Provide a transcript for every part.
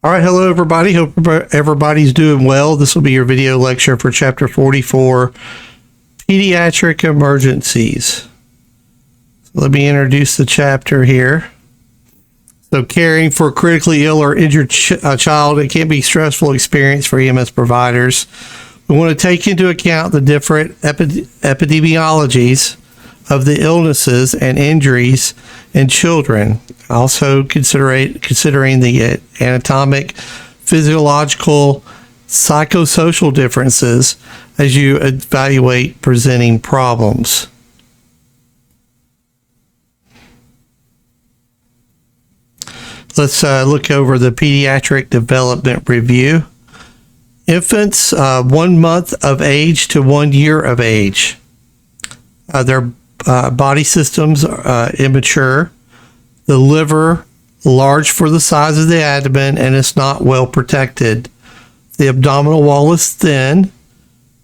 All right, hello everybody. Hope everybody's doing well. This will be your video lecture for Chapter 44, Pediatric Emergencies. Let me introduce the chapter here. So caring for a critically ill or injured child, it can be a stressful experience for EMS providers. We want to take into account the different epidemiologies of the illnesses and injuries in children. Also considering the anatomic, physiological, psychosocial differences as you evaluate presenting problems. Let's look over the pediatric development review. Infants 1 month of age to 1 year of age. Their body systems are immature. The liver large for the size of the abdomen and it's not well protected. The abdominal wall is thin.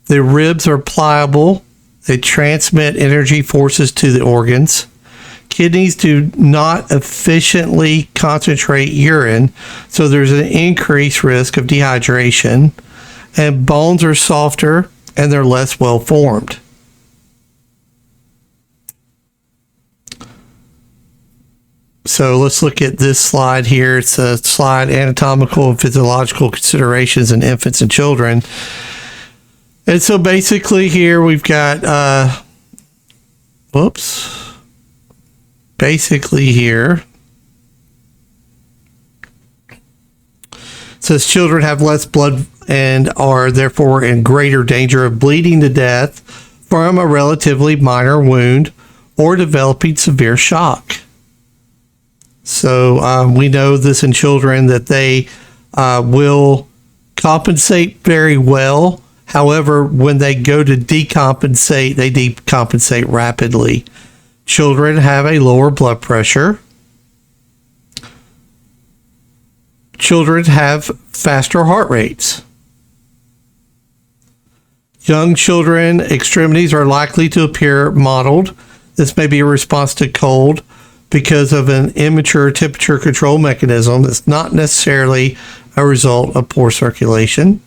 The ribs are pliable. They transmit energy forces to the organs. Kidneys do not efficiently concentrate urine, so there's an increased risk of dehydration. And bones are softer and they're less well formed. So let's look at this slide here. It's a slide, anatomical and physiological considerations in infants and children. And so basically here we've got, basically here, it says children have less blood and are therefore in greater danger of bleeding to death from a relatively minor wound or developing severe shock. So we know this in children that they will compensate very well. However, when they go to decompensate, they decompensate rapidly. Children have a lower blood pressure. Children have faster heart rates. Young children, extremities are likely to appear mottled. This may be a response to cold because of an immature temperature control mechanism. It's not necessarily a result of poor circulation.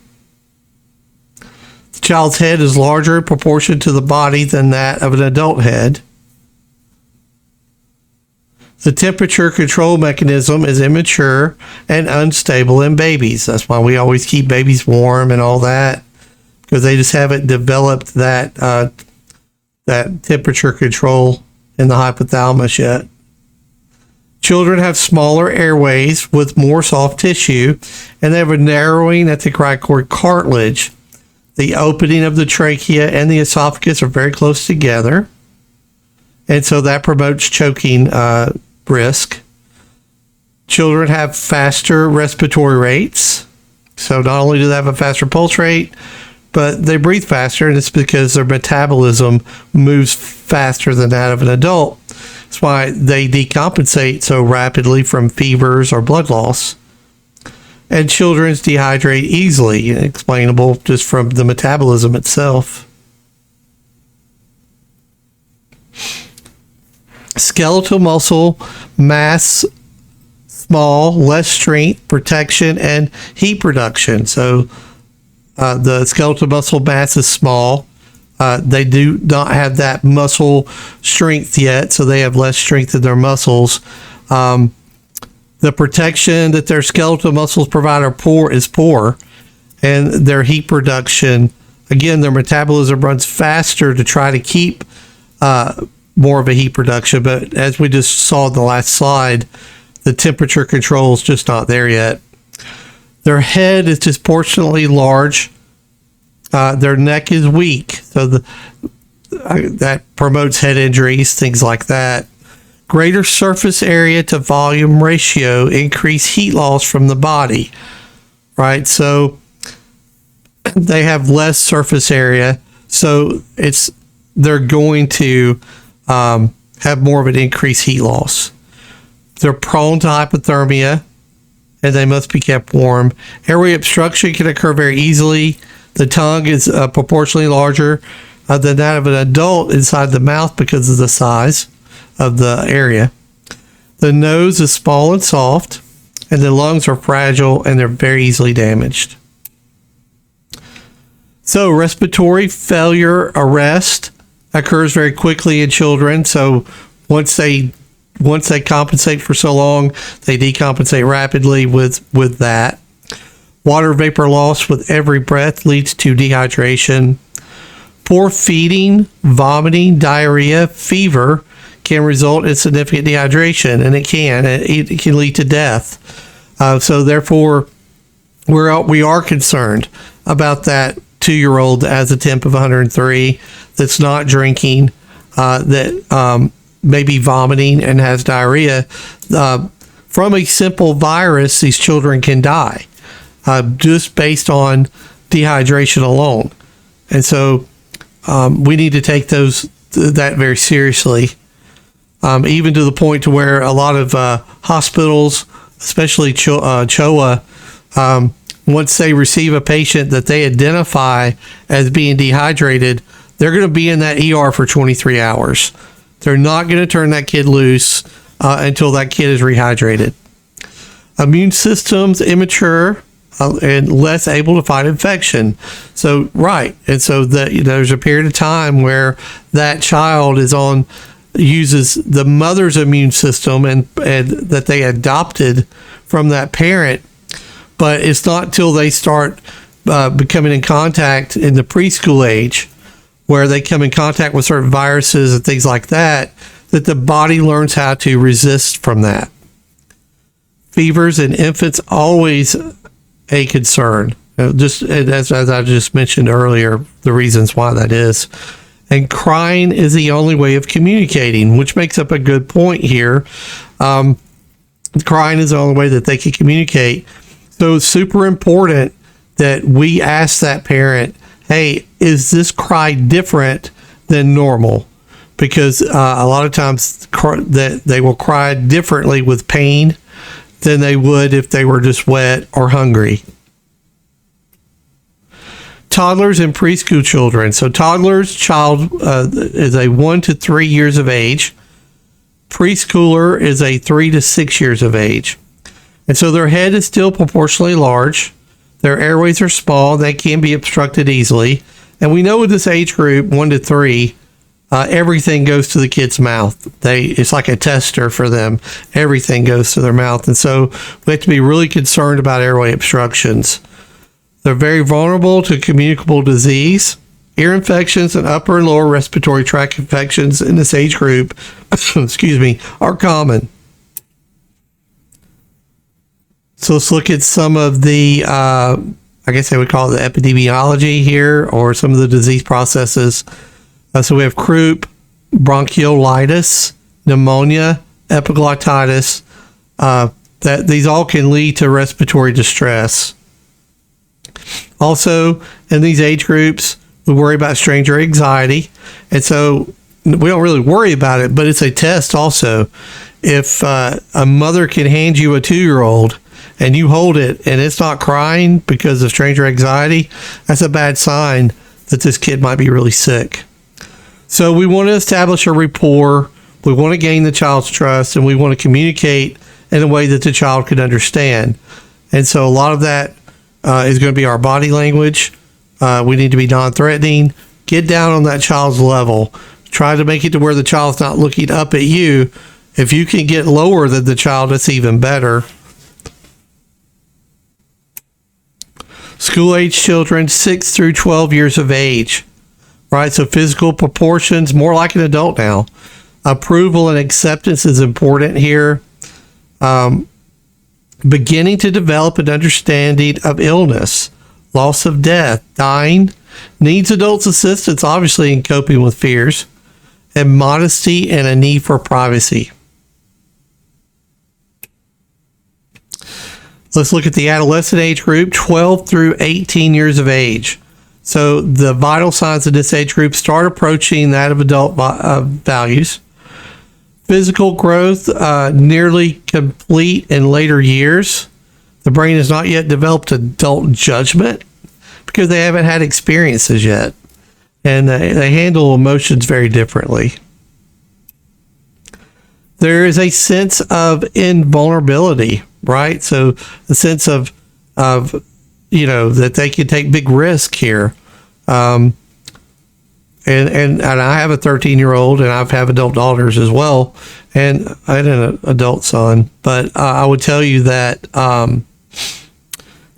The child's head is larger in proportion to the body than that of an adult head. The temperature control mechanism is immature and unstable in babies. That's why we always keep babies warm and all that, because they just haven't developed that temperature control in the hypothalamus yet. Children have smaller airways with more soft tissue, and they have a narrowing at the cricoid cartilage. The opening of the trachea and the esophagus are very close together, and so that promotes choking risk. Children have faster respiratory rates. So not only do they have a faster pulse rate, but they breathe faster, and it's because their metabolism moves faster than that of an adult. That's why they decompensate so rapidly from fevers or blood loss. And children dehydrate easily, explainable just from the metabolism itself. Skeletal muscle mass small, less strength, protection, and heat production. So the skeletal muscle mass is small. They do not have that muscle strength yet, so they have less strength in their muscles. The protection that their skeletal muscles provide is poor, and their heat production, again, their metabolism runs faster to try to keep more of a heat production. But as we just saw in the last slide, the temperature control is just not there yet. Their head is disproportionately large. Their neck is weak, so that promotes head injuries, things like that. Greater surface area to volume ratio increase heat loss from the body, right? So they have less surface area, so they're going to have more of an increased heat loss. They're prone to hypothermia, and they must be kept warm. Airway obstruction can occur very easily. The tongue is proportionally larger than that of an adult inside the mouth because of the size of the area. The nose is small and soft. and the lungs are fragile and they're very easily damaged. So respiratory failure arrest occurs very quickly in children. So once they compensate for so long, they decompensate rapidly with that. Water vapor loss with every breath leads to dehydration. Poor feeding, vomiting, diarrhea, fever can result in significant dehydration, and it can lead to death. So therefore, we are concerned about that 2-year-old that has a temp of 103 that's not drinking, that may be vomiting and has diarrhea. From a simple virus, these children can die just based on dehydration alone. And so we need to take that very seriously, even to the point to where a lot of hospitals, especially CHOA, once they receive a patient that they identify as being dehydrated, they're going to be in that ER for 23 hours. They're not going to turn that kid loose until that kid is rehydrated. Immune system's immature and less able to fight infection. So, right. And so there's a period of time where that child uses the mother's immune system and that they adopted from that parent. But it's not till they start becoming in contact in the preschool age, where they come in contact with certain viruses and things like that, that the body learns how to resist from that. Fevers in infants, always a concern. Just as I just mentioned earlier, the reasons why that is. And crying is the only way of communicating, which makes up a good point here. Crying is the only way that they can communicate. So it's super important that we ask that parent, hey, is this cry different than normal? Because a lot of times that they will cry differently with pain than they would if they were just wet or hungry. Toddlers and preschool children. So toddlers, child is a 1 to 3 years of age. Preschooler is a 3 to 6 years of age. And so their head is still proportionally large. Their airways are small. They can be obstructed easily. And we know with this age group, 1 to 3, everything goes to the kid's mouth. It's like a tester for them. Everything goes to their mouth. And so we have to be really concerned about airway obstructions. They're very vulnerable to communicable disease. Ear infections and upper and lower respiratory tract infections in this age group, are common. So let's look at some of the, I guess I would call it the epidemiology here, or some of the disease processes. So we have croup, bronchiolitis, pneumonia, epiglottitis. That these all can lead to respiratory distress. Also, in these age groups, we worry about stranger anxiety. And so we don't really worry about it, but it's a test also. If a mother can hand you a 2-year-old and you hold it and it's not crying because of stranger anxiety, that's a bad sign that this kid might be really sick. So we want to establish a rapport. We want to gain the child's trust, and we want to communicate in a way that the child can understand. And so a lot of that is going to be our body language. We need to be non-threatening. Get down on that child's level. Try to make it to where the child's not looking up at you. If you can get lower than the child, it's even better. School-age children, 6 through 12 years of age. Right, so physical proportions, more like an adult now. Approval and acceptance is important here. Beginning to develop an understanding of illness, loss of death, dying, needs adults' assistance, obviously, in coping with fears, and modesty and a need for privacy. Let's look at the adolescent age group, 12 through 18 years of age. So the vital signs of this age group start approaching that of adult values. Physical growth nearly complete in later years. The brain has not yet developed adult judgment because they haven't had experiences yet. And they handle emotions very differently. there is a sense of invulnerability, right? So the sense of that they can take big risk here. And I have a 13-year-old, and I have adult daughters as well, and I had an adult son. But I would tell you that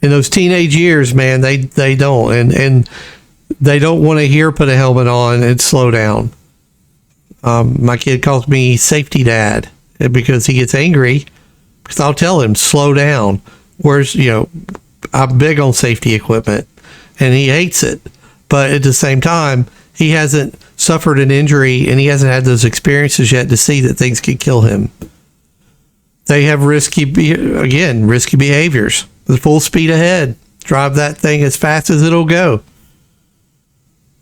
in those teenage years, man, they don't, and they don't want to hear put a helmet on and slow down. My kid calls me safety dad because he gets angry because I'll tell him slow down. Whereas I'm big on safety equipment, and he hates it, but at the same time, he hasn't suffered an injury and he hasn't had those experiences yet to see that things can kill him. They have risky behaviors. With full speed ahead, drive that thing as fast as it'll go.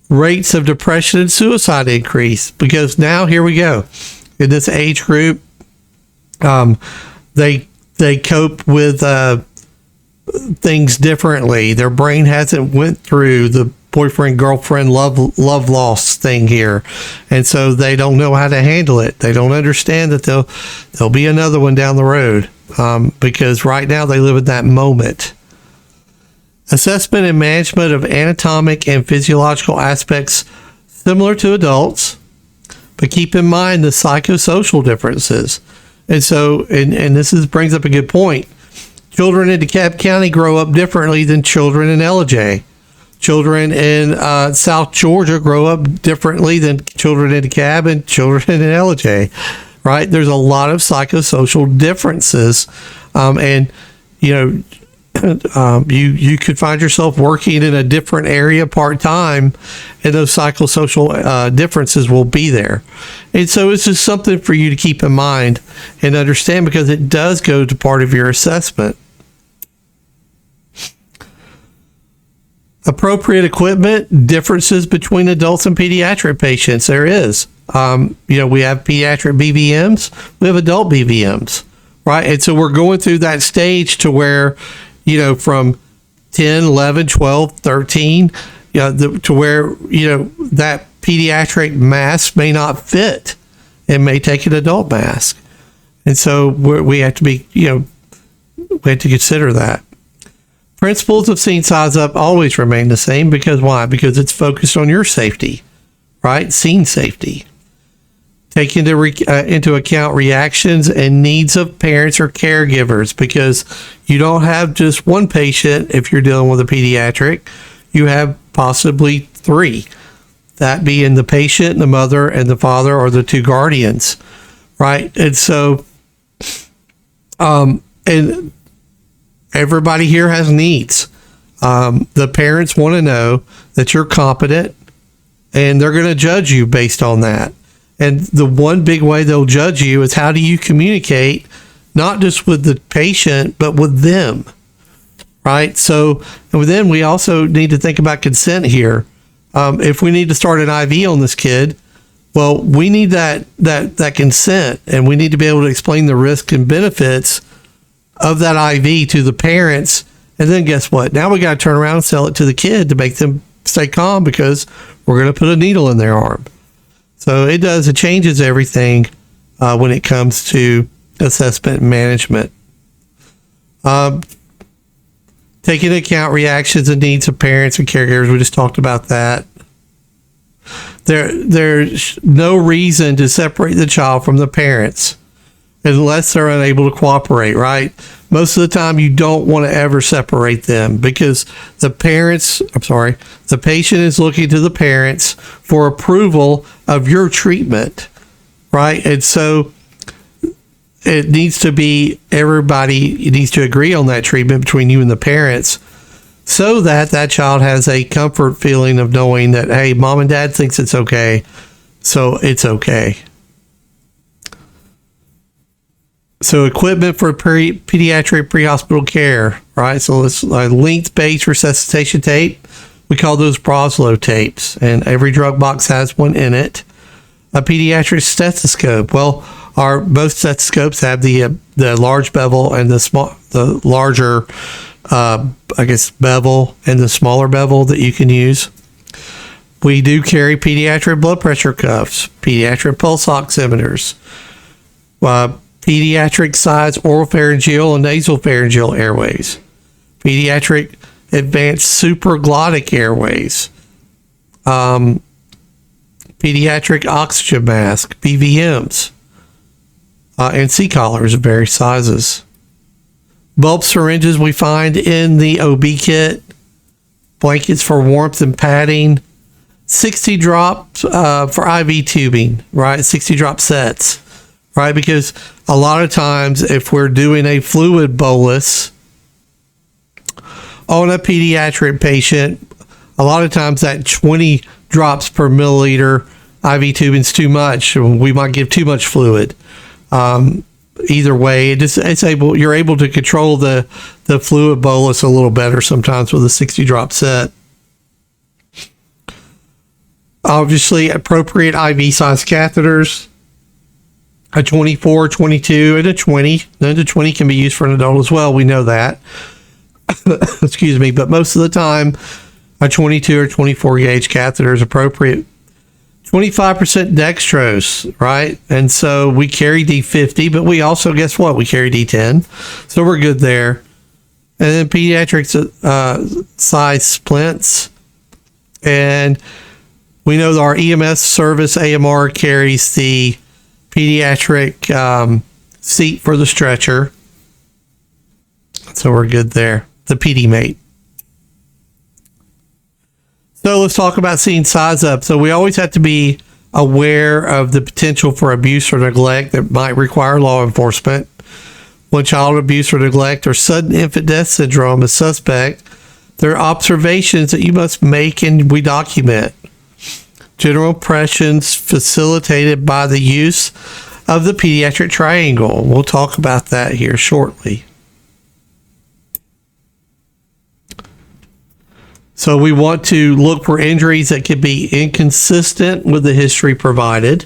Rates of depression and suicide increase because now here we go. In this age group, they cope with things differently. Their brain hasn't went through the boyfriend girlfriend love lost thing here, and so they don't know how to handle it. They don't understand that there'll be another one down the road, because right now they live in that moment. Assessment and management of anatomic and physiological aspects similar to adults, but keep in mind the psychosocial differences. And so, and this brings up a good point. Children in DeKalb County grow up differently than children in LJ. Children in South Georgia grow up differently than children in DeKalb and children in LJ, right? There's a lot of psychosocial differences. And, you could find yourself working in a different area part-time, and those psychosocial differences will be there. And so it's just something for you to keep in mind and understand, because it does go to part of your assessment. Appropriate equipment, differences between adults and pediatric patients. There is. We have pediatric BVMs, we have adult BVMs, right? And so we're going through that stage to where, from 10, 11, 12, 13, to where, that pediatric mask may not fit and may take an adult mask. And so we have to be, we have to consider that. Principles of scene size up always remain the same, because why? Because it's focused on your safety, right? Scene safety. Take into account reactions and needs of parents or caregivers, because you don't have just one patient. If you're dealing with a pediatric, you have possibly three, that being the patient, the mother, and the father, or the two guardians, right? And so, and everybody here has needs. The parents want to know that you're competent, and they're going to judge you based on that. And the one big way they'll judge you is how do you communicate, not just with the patient, but with them, right? So, and then we also need to think about consent here. If we need to start an IV on this kid, well, we need that consent, and we need to be able to explain the risks and benefits of that IV to the parents. And then guess what? Now we got to turn around and sell it to the kid to make them stay calm, because we're going to put a needle in their arm. So it changes everything when it comes to assessment and management. Taking into account reactions and needs of parents and caregivers. We just talked about that. There's no reason to separate the child from the parents unless they're unable to cooperate, right? Most of the time you don't want to ever separate them, because the patient is looking to the parents for approval of your treatment, right? And so it needs to be everybody needs to agree on that treatment between you and the parents, so that child has a comfort feeling of knowing that, hey, mom and dad thinks it's okay, so it's okay. So equipment for pediatric pre-hospital care, right? So it's length-based resuscitation tape. We call those Broslow tapes, and every drug box has one in it. A pediatric stethoscope. Well, both stethoscopes have the large bevel and the larger, bevel, and the smaller bevel that you can use. We do carry pediatric blood pressure cuffs, pediatric pulse oximeters. Pediatric size oropharyngeal and nasopharyngeal airways, pediatric advanced supraglottic airways, pediatric oxygen mask, PVMs, and C-collars of various sizes. Bulb syringes we find in the OB kit, blankets for warmth and padding, 60 drops for IV tubing, right? 60 drop sets, right? Because a lot of times if we're doing a fluid bolus on a pediatric patient, a lot of times that 20 drops per milliliter IV tubing is too much. We might give too much fluid. Either way, you're able to control the fluid bolus a little better sometimes with a 60 drop set. Obviously, appropriate IV size catheters, a 24, 22, and a 20. Then the 20 can be used for an adult as well. We know that. Excuse me, but most of the time, a 22 or 24 gauge catheter is appropriate. 25% dextrose, right? And so we carry D50, but we also, guess what? We carry D10. So we're good there. And then pediatric size splints. And we know that our EMS service AMR carries the pediatric seat for the stretcher. So we're good there. The PD mate. So let's talk about seeing size up. So we always have to be aware of the potential for abuse or neglect that might require law enforcement. When child abuse or neglect or sudden infant death syndrome is suspect, there are observations that you must make and we document. General impressions facilitated by the use of the pediatric triangle. We'll talk about that here shortly. So we want to look for injuries that could be inconsistent with the history provided.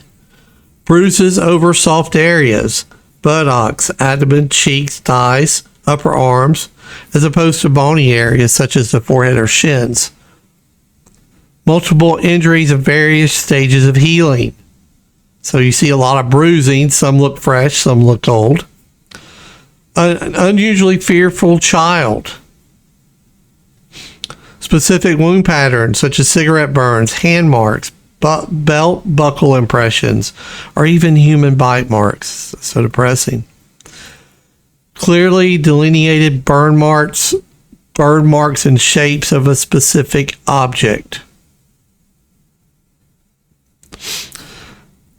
Bruises over soft areas, buttocks, abdomen, cheeks, thighs, upper arms, as opposed to bony areas such as the forehead or shins. Multiple injuries of various stages of healing. So you see a lot of bruising. Some look fresh, some look old. An unusually fearful child. Specific wound patterns such as cigarette burns, hand marks, belt buckle impressions, or even human bite marks. So depressing. Clearly delineated burn marks and shapes of a specific object.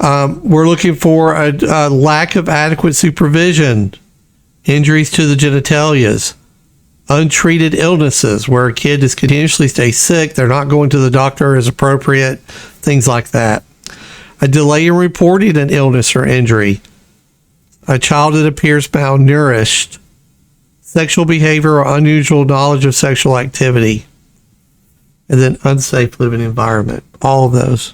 We're looking for a lack of adequate supervision, injuries to the genitalias, untreated illnesses where a kid just continuously stays sick, they're not going to the doctor as appropriate, things like that. A delay in reporting an illness or injury, a child that appears malnourished, sexual behavior or unusual knowledge of sexual activity, and then unsafe living environment, all of those.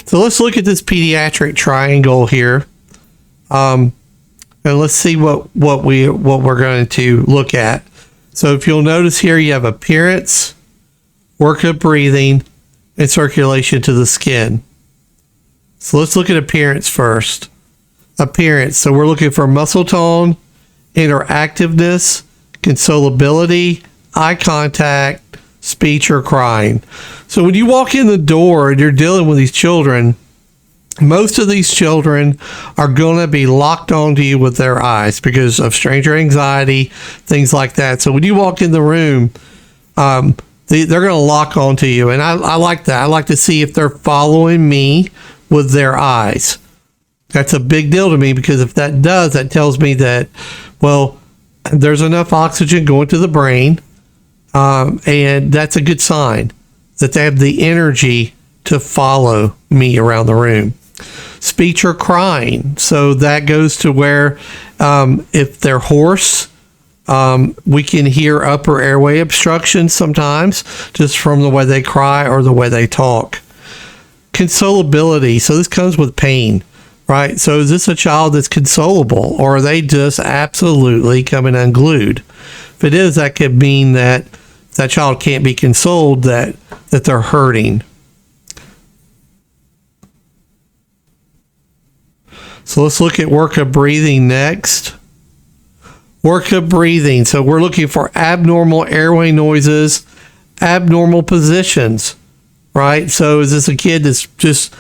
So let's look at this pediatric triangle here. And let's see what we're going to look at. So if you'll notice here, you have appearance, work of breathing, and circulation to the skin. So let's look at appearance first. Appearance. So we're looking for muscle tone, interactiveness, consolability, eye contact, speech, or crying. So when you walk in the door and you're dealing with these children, most of these children are going to be locked onto you with their eyes because of stranger anxiety, things like that. So when you walk in the room, they're going to lock onto you. And I like that. I like to see if they're following me with their eyes. That's a big deal to me because if that does, that tells me that, well, there's enough oxygen going to the brain. And that's a good sign that they have the energy to follow me around the room. Speech or crying. So that goes to where if they're hoarse, we can hear upper airway obstruction sometimes just from the way they cry or the way they talk. Consolability. So this comes with pain, right? So is this a child that's consolable or are they just absolutely coming unglued? If it is, that could mean that that child can't be consoled, that they're hurting. So let's look at workup breathing next. Workup breathing. So we're looking for abnormal airway noises, abnormal positions, right? So is this a kid that's just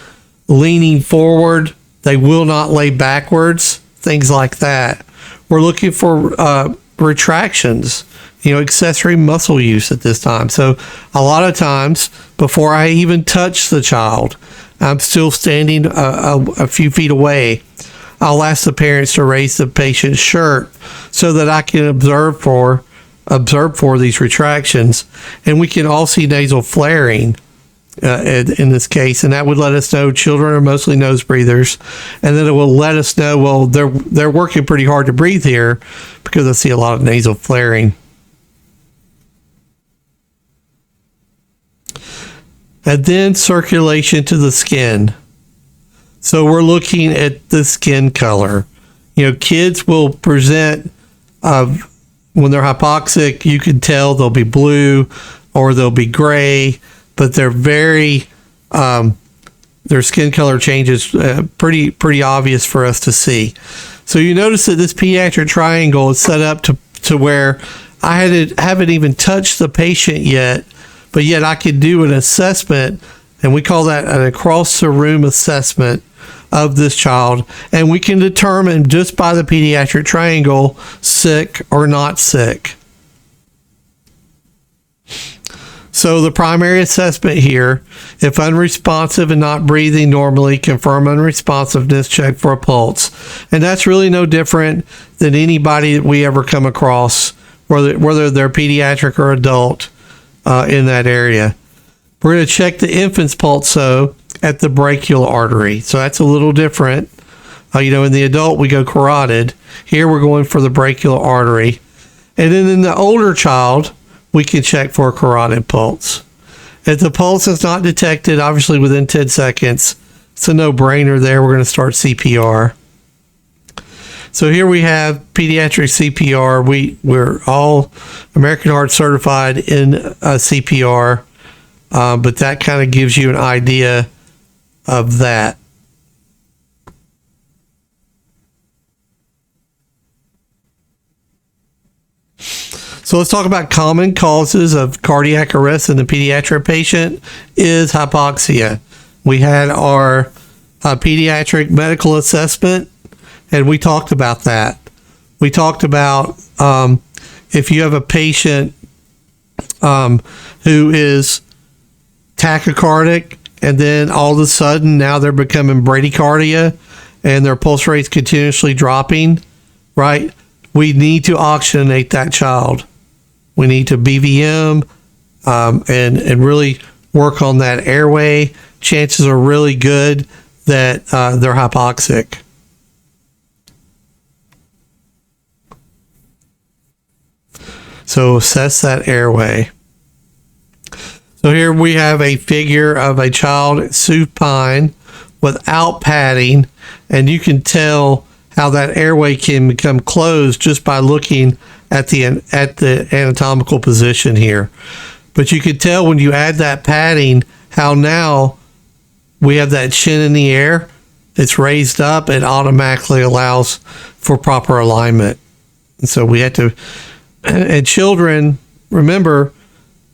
leaning forward? They will not lay backwards, things like that. We're looking for retractions, accessory muscle use at this time. So a lot of times before I even touch the child, I'm still standing a few feet away. I'll ask the parents to raise the patient's shirt so that I can observe for these retractions. And we can all see nasal flaring in this case, and that would let us know children are mostly nose breathers, and then it will let us know, well, they're working pretty hard to breathe here because I see a lot of nasal flaring. And then circulation to the skin. So we're looking at the skin color. Kids will present when they're hypoxic, you can tell they'll be blue or they'll be gray, but they're very their skin color changes pretty obvious for us to see. So you notice that this pediatric triangle is set up to where I haven't even touched the patient yet, but yet I could do an assessment, and we call that an across the room assessment of this child, and we can determine just by the pediatric triangle sick or not sick. So the primary assessment here, if unresponsive and not breathing normally, confirm unresponsiveness, check for a pulse. And that's really no different than anybody that we ever come across, whether they're pediatric or adult in that area. We're going to check the infant's pulse, though, at the brachial artery. So that's a little different. In the adult, we go carotid. Here, we're going for the brachial artery. And then in the older child, we can check for a carotid pulse. If the pulse is not detected, obviously within 10 seconds, it's a no-brainer there. We're going to start CPR. So here we have pediatric CPR. We're all American Heart certified in CPR, but that kind of gives you an idea of that. So let's talk about common causes of cardiac arrest in the pediatric patient is hypoxia. We had our pediatric medical assessment, and we talked about that. We talked about if you have a patient who is tachycardic, and then all of a sudden now they're becoming bradycardia and their pulse rate's continuously dropping, right? We need to oxygenate that child. We need to BVM and really work on that airway. Chances are really good that they're hypoxic. So assess that airway. So here we have a figure of a child supine without padding, and you can tell how that airway can become closed just by looking at the anatomical position here. But you can tell when you add that padding how now we have that chin in the air. It's raised up. It automatically allows for proper alignment. And so we had to, and children, remember,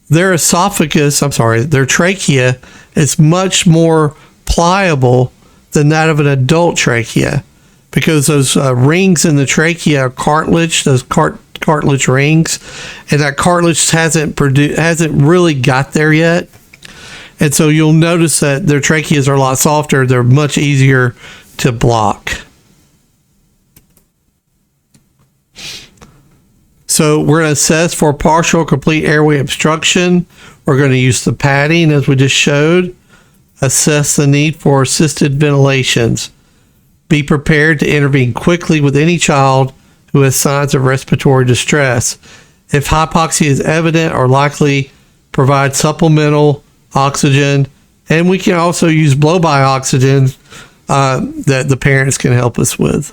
their trachea is much more pliable than that of an adult trachea, because those rings in the trachea are cartilage, those cartilage rings, and that cartilage hasn't really got there yet. And so you'll notice that their tracheas are a lot softer. They're much easier to block. So we're going to assess for partial or complete airway obstruction. We're going to use the padding as we just showed. Assess the need for assisted ventilations. Be prepared to intervene quickly with any child who has signs of respiratory distress. If hypoxia is evident or likely, provide supplemental oxygen, and we can also use blow-by oxygen that the parents can help us with.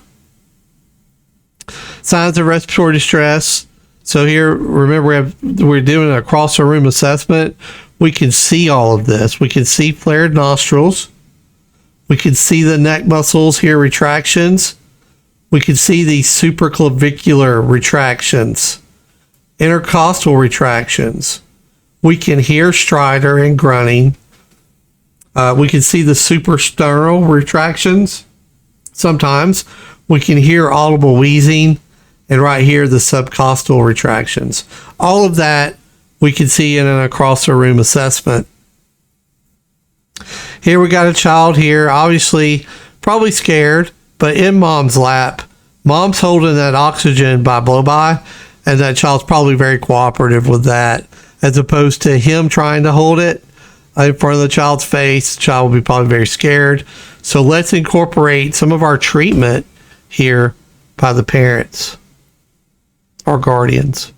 Signs of respiratory distress. So here, remember, we're doing an across-the-room assessment. We can see all of this. We can see flared nostrils. We can see the neck muscles here, retractions. We can see these supraclavicular retractions, intercostal retractions. We can hear stridor and grunting. We can see the suprasternal retractions. Sometimes we can hear audible wheezing, and right here, the subcostal retractions. All of that we can see in an across the room assessment. Here we got a child here, obviously probably scared, but in mom's lap. Mom's holding that oxygen by blow-by, and that child's probably very cooperative with that, as opposed to him trying to hold it in front of the child's face. The child will be probably very scared. So let's incorporate some of our treatment here by the parents or guardians.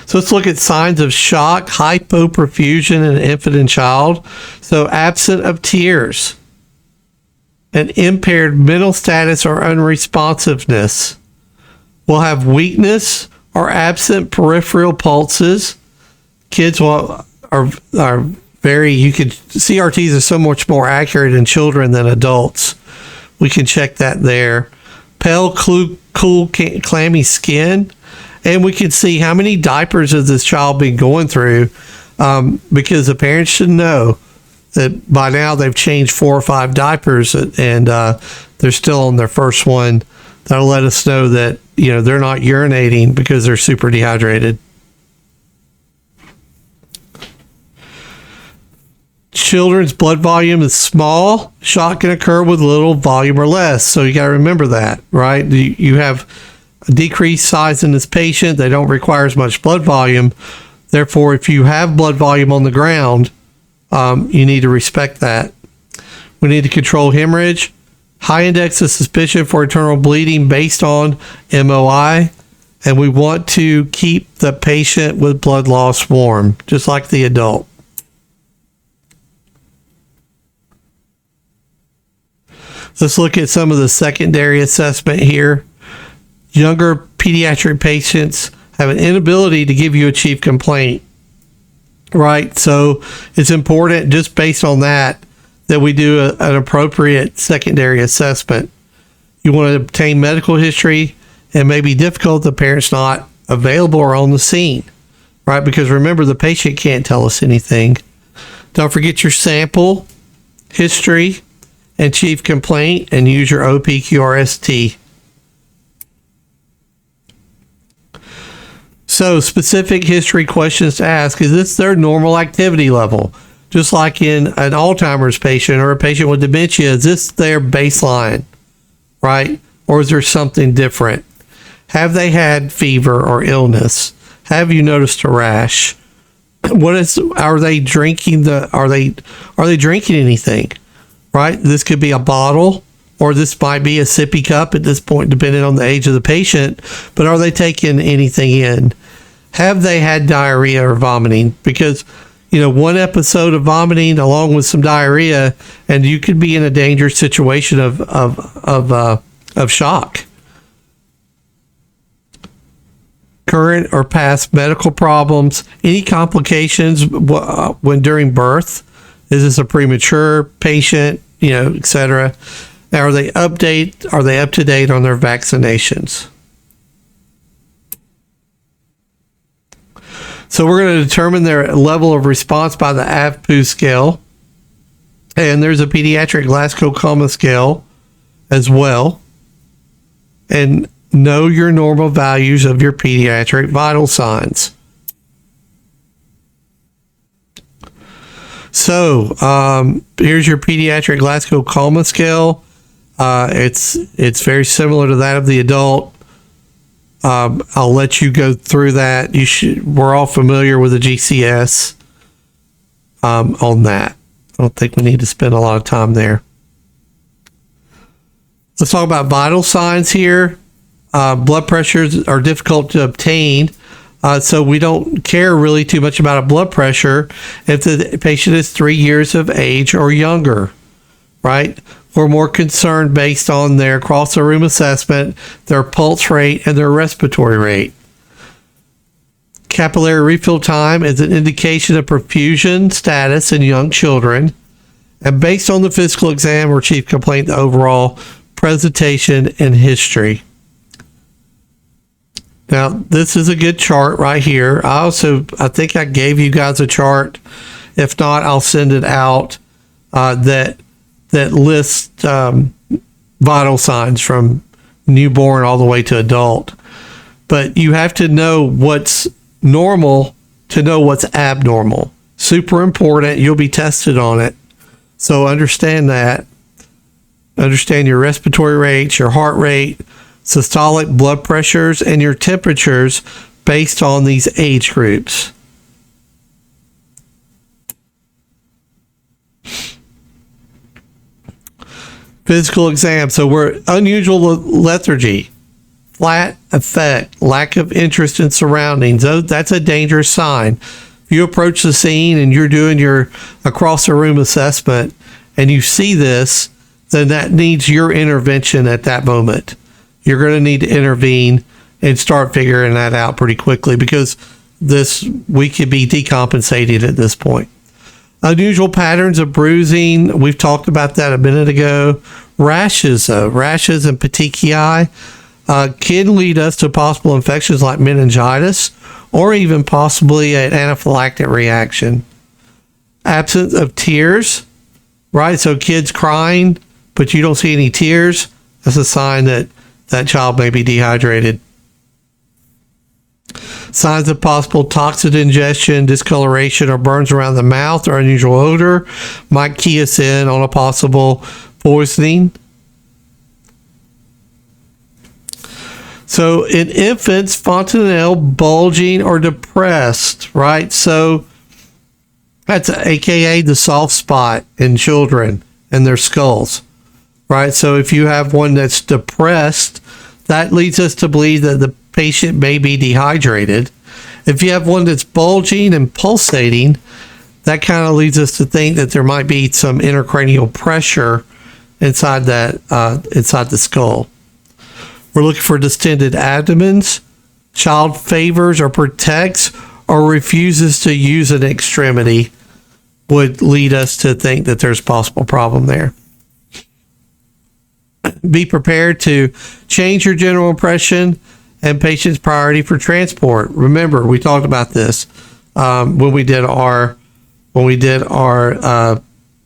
So let's look at signs of shock, hypoperfusion in an infant and child. So absent of tears, an impaired mental status or unresponsiveness. We'll have weakness or absent peripheral pulses. Kids are very, you could, CRTs are so much more accurate in children than adults. We can check that there. Pale, cool, clammy skin. And we can see how many diapers has this child been going through, because the parents should know that by now they've changed 4 or 5 diapers, and they're still on their first one. That'll let us know that, you know, they're not urinating because they're super dehydrated. Children's blood volume is small. Shock can occur with little volume or less. So you got to remember that, right? You have a decreased size in this patient. They don't require as much blood volume. Therefore, if you have blood volume on the ground, you need to respect that. We need to control hemorrhage. High index of suspicion for internal bleeding based on MOI. And we want to keep the patient with blood loss warm, just like the adult. Let's look at some of the secondary assessment here. Younger pediatric patients have an inability to give you a chief complaint, right? So it's important, just based on that we do an appropriate secondary assessment. You want to obtain medical history. It may be difficult if the parent's not available or on the scene, right? Because remember, the patient can't tell us anything. Don't forget your sample, history, and chief complaint, and use your OPQRST. So specific history questions to ask: is this their normal activity level? Just like in an Alzheimer's patient or a patient with dementia, is this their baseline, right? Or is there something different? Have they had fever or illness? Have you noticed a rash? Are they drinking are they drinking anything? Right? This could be a bottle, or this might be a sippy cup at this point, depending on the age of the patient. But are they taking anything in? Have they had diarrhea or vomiting? Because, you know, one episode of vomiting along with some diarrhea, and you could be in a dangerous situation of shock. Current or past medical problems, any complications when during birth. Is this a premature patient, you know, etc.? Are they up to date on their vaccinations? So we're going to determine their level of response by the AVPU scale. And there's a pediatric Glasgow Coma scale as well. And know your normal values of your pediatric vital signs. So here's your pediatric Glasgow Coma scale. It's very similar to that of the adult. I'll let you go through that. We're all familiar with the GCS on that. I don't think we need to spend a lot of time there. Let's talk about vital signs here. Blood pressures are difficult to obtain. So we don't care really too much about a blood pressure if the patient is 3 years of age or younger, right? We're more concerned based on their across the room assessment, their pulse rate, and their respiratory rate. Capillary refill time is an indication of perfusion status in young children. And based on the physical exam or chief complaint, the overall presentation and history. Now, this is a good chart right here. I think I gave you guys a chart. If not, I'll send it out that lists vital signs from newborn all the way to adult. But you have to know what's normal to know what's abnormal. Super important. You'll be tested on it. So understand that. Understand your respiratory rates, your heart rate, systolic blood pressures, and your temperatures based on these age groups. Physical exam. So we're unusual lethargy, flat effect, lack of interest in surroundings. That's a dangerous sign. If you approach the scene and you're doing your across the room assessment and you see this, then that needs your intervention at that moment. You're going to need to intervene and start figuring that out pretty quickly, because we could be decompensated at this point. Unusual patterns of bruising. We've talked about that a minute ago. Rashes and petechiae can lead us to possible infections like meningitis, or even possibly an anaphylactic reaction. Absence of tears, right? So kids crying, but you don't see any tears. That's a sign that that child may be dehydrated. Signs of possible toxic ingestion, discoloration, or burns around the mouth, or unusual odor might key us in on a possible poisoning. So in infants, fontanelle bulging or depressed, right? So that's AKA the soft spot in children and their skulls, right? So if you have one that's depressed, that leads us to believe that the patient may be dehydrated. If you have one that's bulging and pulsating, that kind of leads us to think that there might be some intracranial pressure inside the skull. We're looking for distended abdomens. Child favors or protects or refuses to use an extremity would lead us to think that there's a possible problem there. Be prepared to change your general impression and patient's priority for transport. Remember, we talked about this when we did our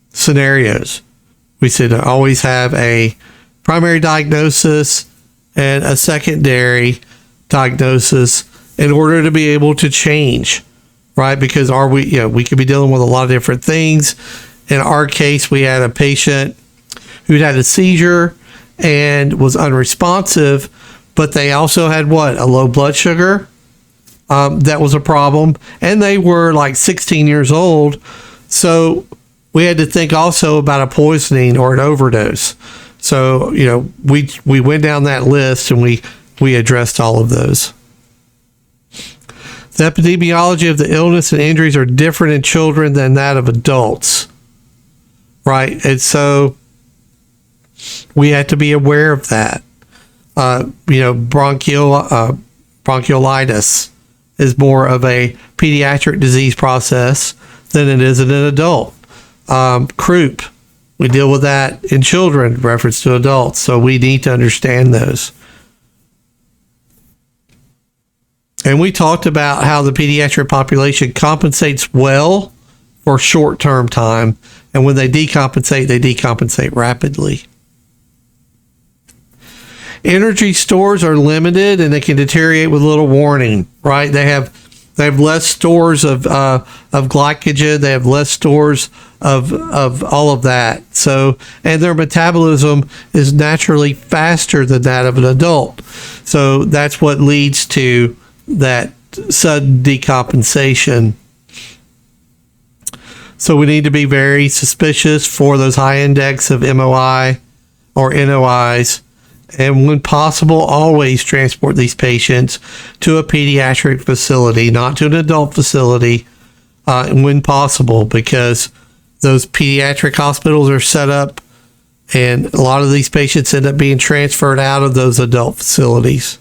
scenarios. We said always have a primary diagnosis and a secondary diagnosis in order to be able to change, right? Because we could be dealing with a lot of different things. In our case, we had a patient who'd had a seizure and was unresponsive, but they also had a low blood sugar. That was a problem. And they were like 16 years old. So we had to think also about a poisoning or an overdose. So, we went down that list and we addressed all of those. The epidemiology of the illness and injuries are different in children than that of adults, right? And so we have to be aware of that. Bronchiolitis is more of a pediatric disease process than it is in an adult. Croup, we deal with that in children in reference to adults, so we need to understand those. And we talked about how the pediatric population compensates well for short-term time, and when they decompensate rapidly. Energy stores are limited and they can deteriorate with little warning, right? They have less stores of glycogen. They have less stores of all of that. So, and their metabolism is naturally faster than that of an adult. So that's what leads to that sudden decompensation. So we need to be very suspicious for those high index of MOI or NOIs. And when possible, always transport these patients to a pediatric facility, not to an adult facility, when possible, because those pediatric hospitals are set up and a lot of these patients end up being transferred out of those adult facilities.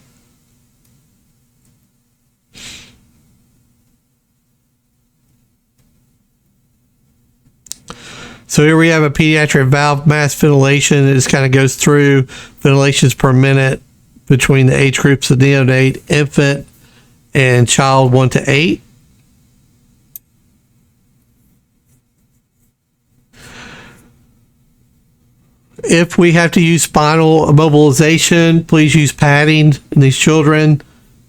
So here we have a pediatric valve mask ventilation. It just kind of goes through ventilations per minute between the age groups of neonate, infant, and child 1 to 8. If we have to use spinal immobilization, please use padding in these children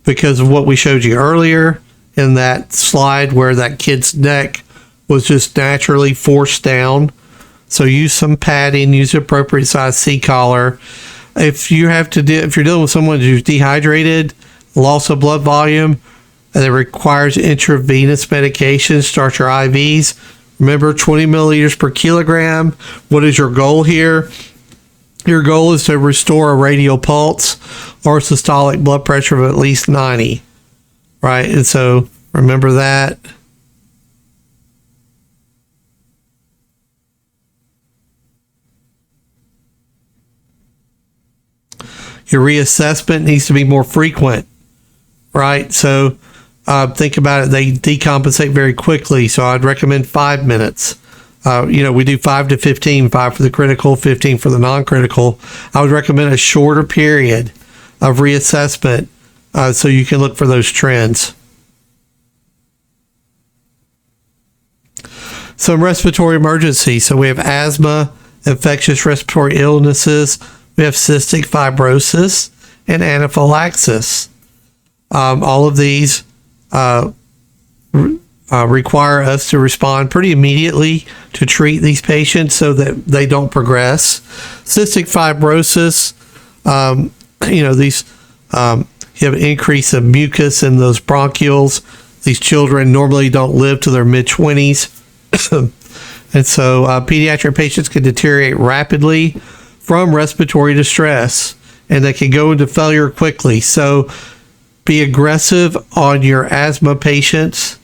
because of what we showed you earlier in that slide where that kid's neck was just naturally forced down. So use some padding, use an appropriate size C-collar. If you're dealing with someone who's dehydrated, loss of blood volume, and it requires intravenous medication, start your IVs. Remember, 20 milliliters per kilogram. What is your goal here? Your goal is to restore a radial pulse or systolic blood pressure of at least 90, right? And so remember that. Your reassessment needs to be more frequent, right? So think about it. They decompensate very quickly. So I'd recommend 5 minutes. We do 5 to 15, 5 for the critical, 15 for the non-critical. I would recommend a shorter period of reassessment so you can look for those trends. Some respiratory emergencies. So we have asthma, infectious respiratory illnesses. We have cystic fibrosis and anaphylaxis. All of these require us to respond pretty immediately to treat these patients so that they don't progress. Cystic fibrosis, you have an increase of mucus in those bronchioles. These children normally don't live to their mid-20s. And so pediatric patients can deteriorate rapidly from respiratory distress, and they can go into failure quickly. So be aggressive on your asthma patients.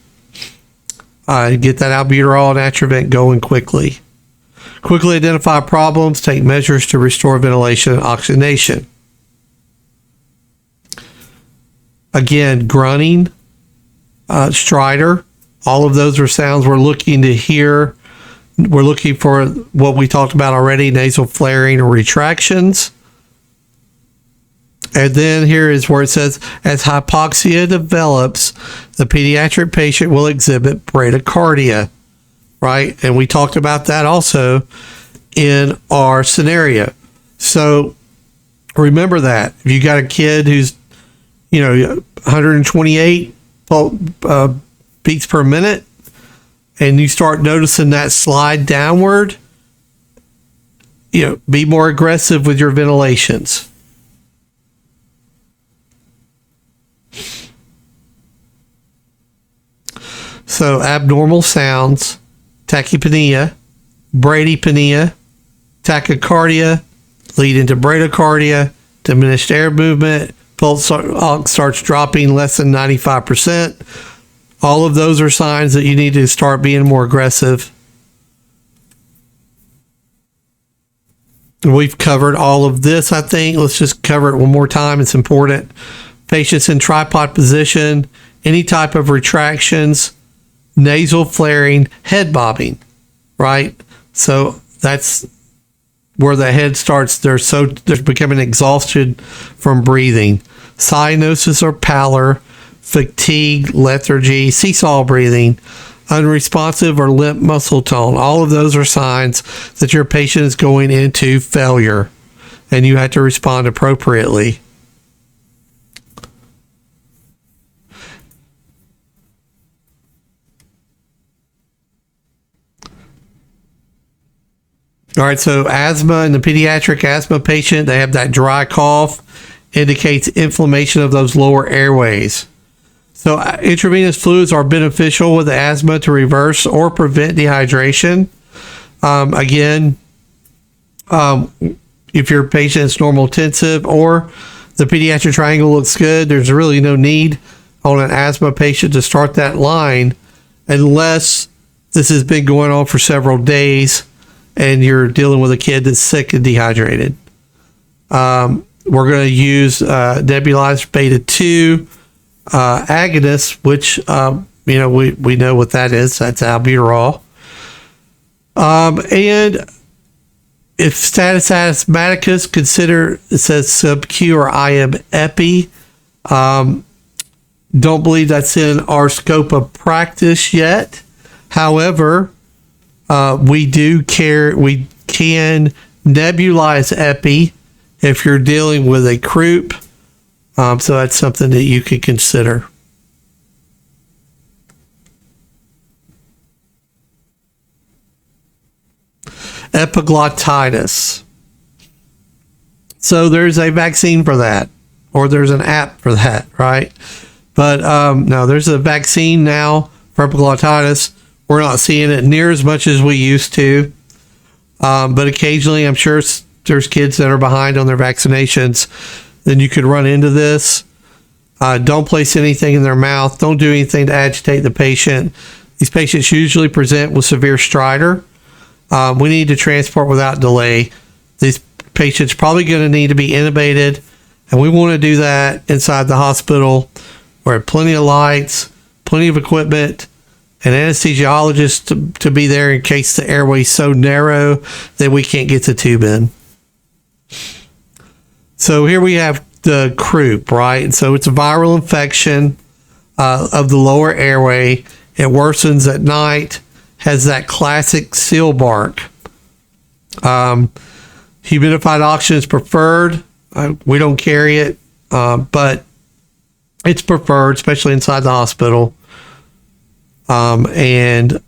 Get that albuterol and Atrovent going quickly. Quickly identify problems, take measures to restore ventilation and oxygenation. Again, grunting, stridor, all of those are sounds we're looking to hear. We're looking for what we talked about already, nasal flaring or retractions. And then here is where it says, as hypoxia develops, the pediatric patient will exhibit bradycardia, right? And we talked about that also in our scenario. So remember that. If you got a kid who's, 128 beats per minute, and you start noticing that slide downward, be more aggressive with your ventilations. So abnormal sounds, tachypnea, bradypnea, tachycardia, lead into bradycardia, diminished air movement, pulse starts dropping less than 95%. All of those are signs that you need to start being more aggressive. We've covered all of this, I think. Let's just cover it one more time. It's important. Patients in tripod position, any type of retractions, nasal flaring, head bobbing, right? So that's where the head starts. They're becoming exhausted from breathing. Cyanosis or pallor, fatigue, lethargy, seesaw breathing, unresponsive or limp muscle tone. All of those are signs that your patient is going into failure and you have to respond appropriately. All right, so asthma in the pediatric asthma patient, they have that dry cough, indicates inflammation of those lower airways. So intravenous fluids are beneficial with asthma to reverse or prevent dehydration. If your patient is normal intensive or the pediatric triangle looks good, there's really no need on an asthma patient to start that line unless this has been going on for several days and you're dealing with a kid that's sick and dehydrated. We're going to use nebulized beta 2 agonists, which we know what that is. That's albuterol. And if status asthmaticus, consider, it says sub-Q or IM epi. Don't believe that's in our scope of practice yet. However, we can nebulize epi if you're dealing with a croup. So that's something that you could consider. Epiglottitis. So there's a vaccine for that, or there's an app for that, right? But no, there's a vaccine now for epiglottitis. We're not seeing it near as much as we used to. But occasionally, I'm sure there's kids that are behind on their vaccinations. Then you could run into this. Don't place anything in their mouth. Don't do anything to agitate the patient. These patients usually present with severe stridor. We need to transport without delay. These patients probably going to need to be intubated, and we want to do that inside the hospital where plenty of lights, plenty of equipment, an anesthesiologist to be there in case the airway is so narrow that we can't get the tube in. So here we have the croup, right? And so it's a viral infection of the lower airway. It worsens at night, has that classic seal bark. Humidified oxygen is preferred. We don't carry it, but it's preferred, especially inside the hospital. And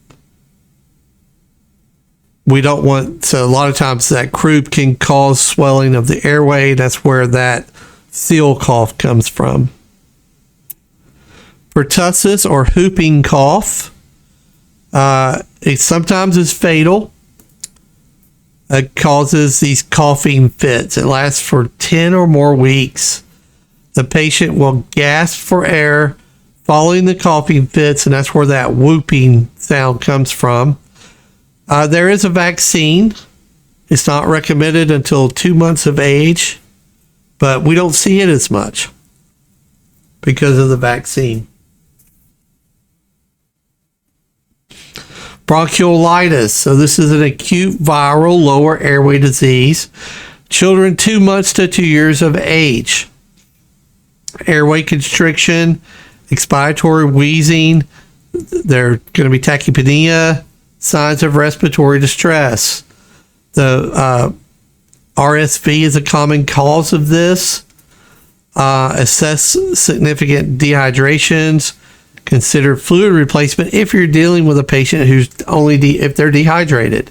we don't want, so a lot of times that croup can cause swelling of the airway. That's where that seal cough comes from. Pertussis or whooping cough. It sometimes is fatal. It causes these coughing fits. It lasts for 10 or more weeks. The patient will gasp for air following the coughing fits, and that's where that whooping sound comes from. There is a vaccine. It's not recommended until 2 months of age, but we don't see it as much because of the vaccine. Bronchiolitis. So this is an acute viral lower airway disease. Children 2 months to 2 years of age. Airway constriction, expiratory wheezing. They're going to be tachypnea, signs of respiratory distress. The RSV is a common cause of this. Assess significant dehydrations. Consider fluid replacement if you're dealing with a patient who's if they're dehydrated.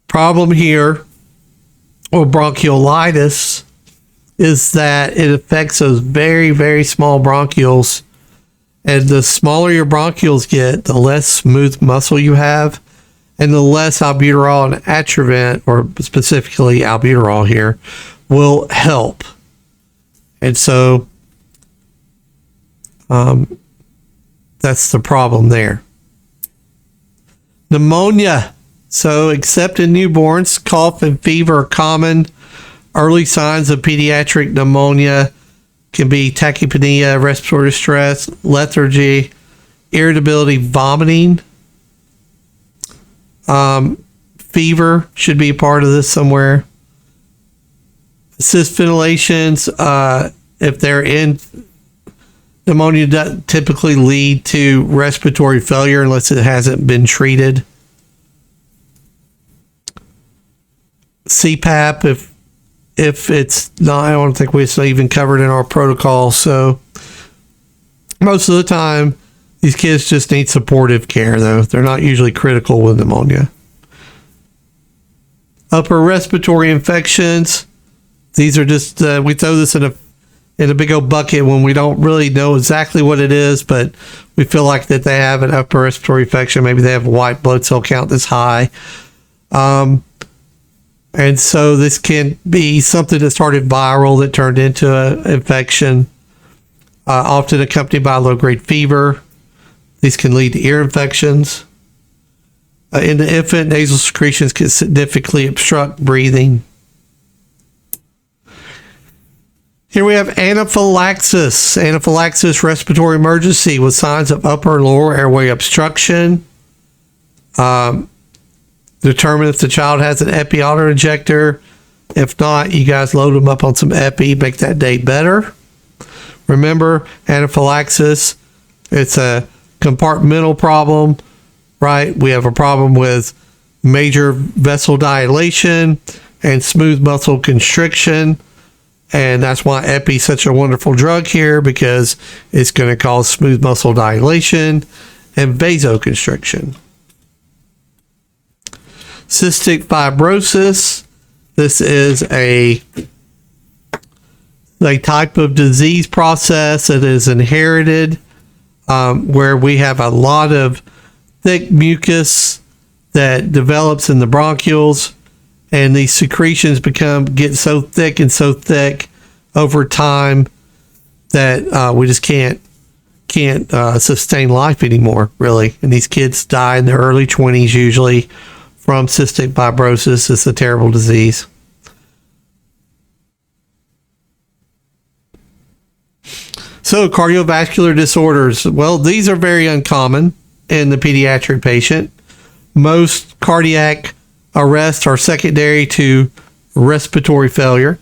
Problem here with bronchiolitis is that it affects those very, very small bronchioles. And the smaller your bronchioles get, the less smooth muscle you have, and the less albuterol and atrovent, or specifically albuterol here, will help. And so that's the problem there. Pneumonia. So except in newborns, cough and fever are common. Early signs of pediatric pneumonia can be tachypnea, respiratory distress, lethargy, irritability, vomiting. Fever should be a part of this somewhere. Assist ventilations, if they're in pneumonia, doesn't typically lead to respiratory failure unless it hasn't been treated. CPAP, if it's not, I don't think it's even covered in our protocol. So most of the time, these kids just need supportive care, though. They're not usually critical with pneumonia. Upper respiratory infections. These are just, we throw this in a big old bucket when we don't really know exactly what it is, but we feel like that they have an upper respiratory infection. Maybe they have a white blood cell count that's high. And so this can be something that started viral that turned into an infection, often accompanied by low-grade fever. These can lead to ear infections. In the infant, nasal secretions can significantly obstruct breathing. Here we have anaphylaxis. Anaphylaxis, respiratory emergency with signs of upper and lower airway obstruction. Determine if the child has an epi auto injector. If not, you guys load them up on some epi, make that day better. Remember, anaphylaxis, it's a compartmental problem, right? We have a problem with major vessel dilation and smooth muscle constriction. And that's why epi is such a wonderful drug here, because it's going to cause smooth muscle dilation and vasoconstriction. Cystic fibrosis. This is a type of disease process that is inherited, where we have a lot of thick mucus that develops in the bronchioles, and these secretions get so thick over time that we just can't sustain life anymore, really. And these kids die in their early 20s usually from cystic fibrosis. It's a terrible disease. So cardiovascular disorders. Well, these are very uncommon in the pediatric patient. Most cardiac arrests are secondary to respiratory failure.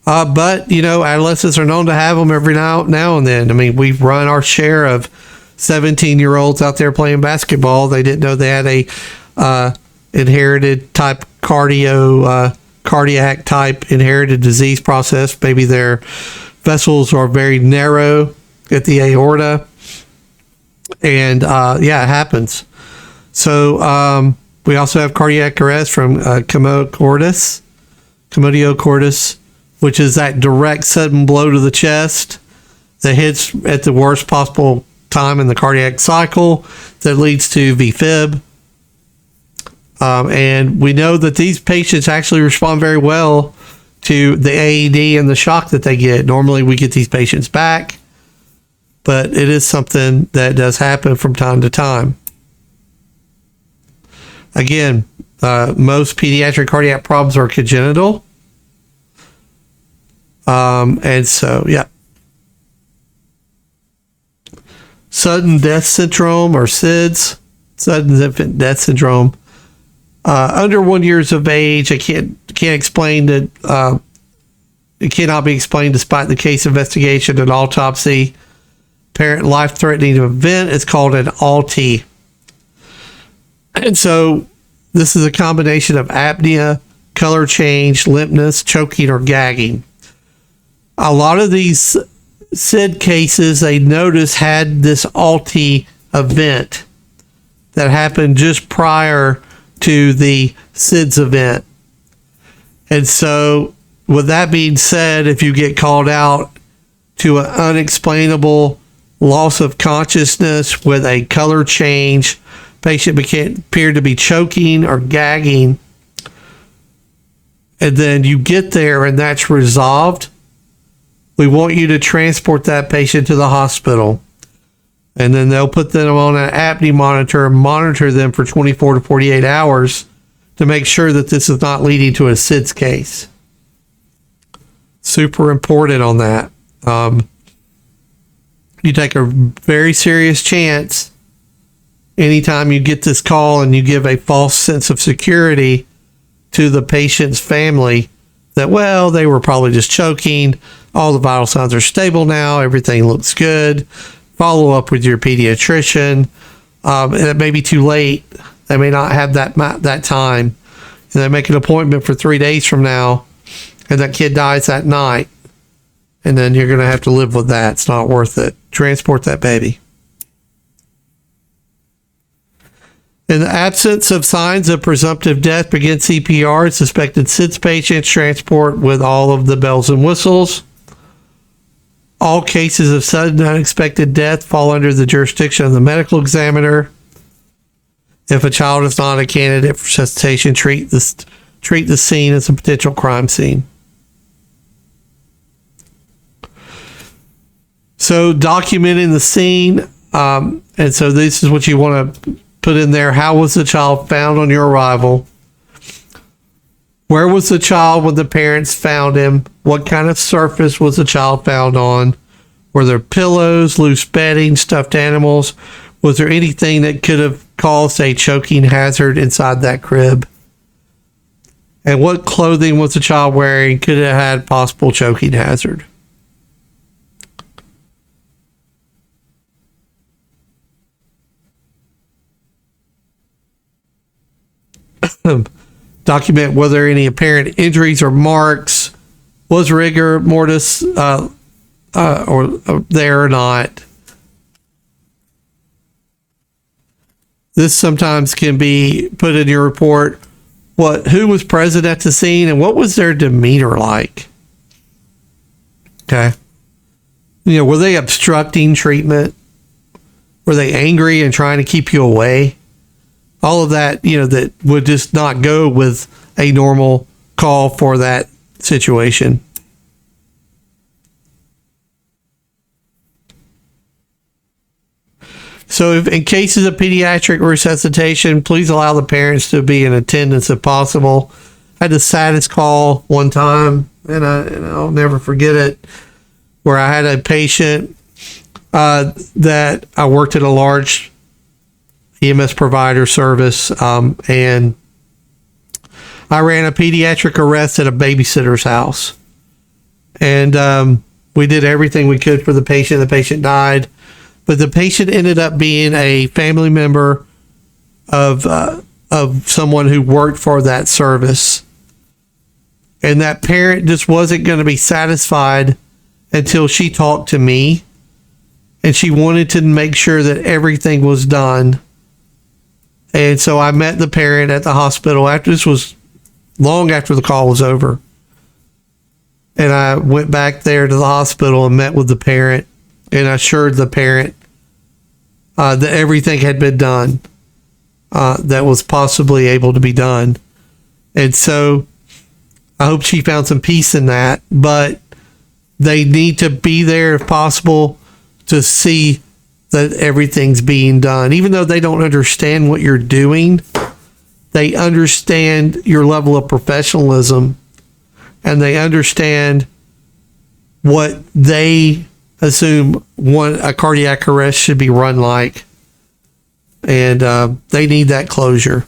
But, adolescents are known to have them every now and then. I mean, we've run our share of 17-year-olds out there playing basketball. They didn't know they had a inherited type cardiac type inherited disease process. Maybe their vessels are very narrow at the aorta. And, it happens. So, we also have cardiac arrest from commotio cordis, which is that direct sudden blow to the chest that hits at the worst possible time in the cardiac cycle that leads to VFib. And we know that these patients actually respond very well to the AED and the shock that they get. Normally we get these patients back, but it is something that does happen from time to time. Again, most pediatric cardiac problems are congenital. And so, yeah. Sudden death syndrome, or SIDS, sudden infant death syndrome. Under 1 year of age, I can't explain that. It cannot be explained despite the case investigation and autopsy. Parent life-threatening event is called an ALT. And so this is a combination of apnea, color change, limpness, choking, or gagging. A lot of these SID cases, they notice, had this ALT event that happened just prior to the SIDS event. And so with that being said, if you get called out to an unexplainable loss of consciousness with a color change, patient appeared to be choking or gagging, and then you get there and that's resolved, we want you to transport that patient to the hospital. And then they'll put them on an apnea monitor and monitor them for 24 to 48 hours to make sure that this is not leading to a SIDS case. Super important on that. You take a very serious chance anytime you get this call and you give a false sense of security to the patient's family that, well, they were probably just choking. All the vital signs are stable now. Everything looks good. Follow up with your pediatrician. And it may be too late. They may not have that time. And they make an appointment for 3 days from now, and that kid dies that night. And then you're going to have to live with that. It's not worth it. Transport that baby. In the absence of signs of presumptive death, begin CPR. Suspected SIDS patients, transport with all of the bells and whistles. All cases of sudden unexpected death fall under the jurisdiction of the medical examiner. If a child is not a candidate for resuscitation, treat the scene as a potential crime scene. So documenting the scene, and so this is what you want to put in there. How was the child found on your arrival? Where was the child when the parents found him? What kind of surface was the child found on? Were there pillows, loose bedding, stuffed animals? Was there anything that could have caused a choking hazard inside that crib? And what clothing was the child wearing? Could it have had possible choking hazard? Document whether any apparent injuries or marks, was rigor mortis or there or not. This sometimes can be put in your report. Who was present at the scene and what was their demeanor like? Okay. Were they obstructing treatment? Were they angry and trying to keep you away? All of that, that would just not go with a normal call for that situation. So if in cases of pediatric resuscitation, please allow the parents to be in attendance if possible. I had the saddest call one time, and I'll never forget it, where I had a patient that I worked at a large EMS provider service, and I ran a pediatric arrest at a babysitter's house. And we did everything we could for the patient. The patient died. But the patient ended up being a family member of someone who worked for that service. And that parent just wasn't going to be satisfied until she talked to me. And she wanted to make sure that everything was done. And so I met the parent at the hospital. This was long after the call was over. And I went back there to the hospital and met with the parent. And assured the parent that everything had been done that was possibly able to be done. And so I hope she found some peace in that. But they need to be there if possible to see that everything's being done. Even though they don't understand what you're doing, they understand your level of professionalism and they understand what they assume a cardiac arrest should be run like, and they need that closure.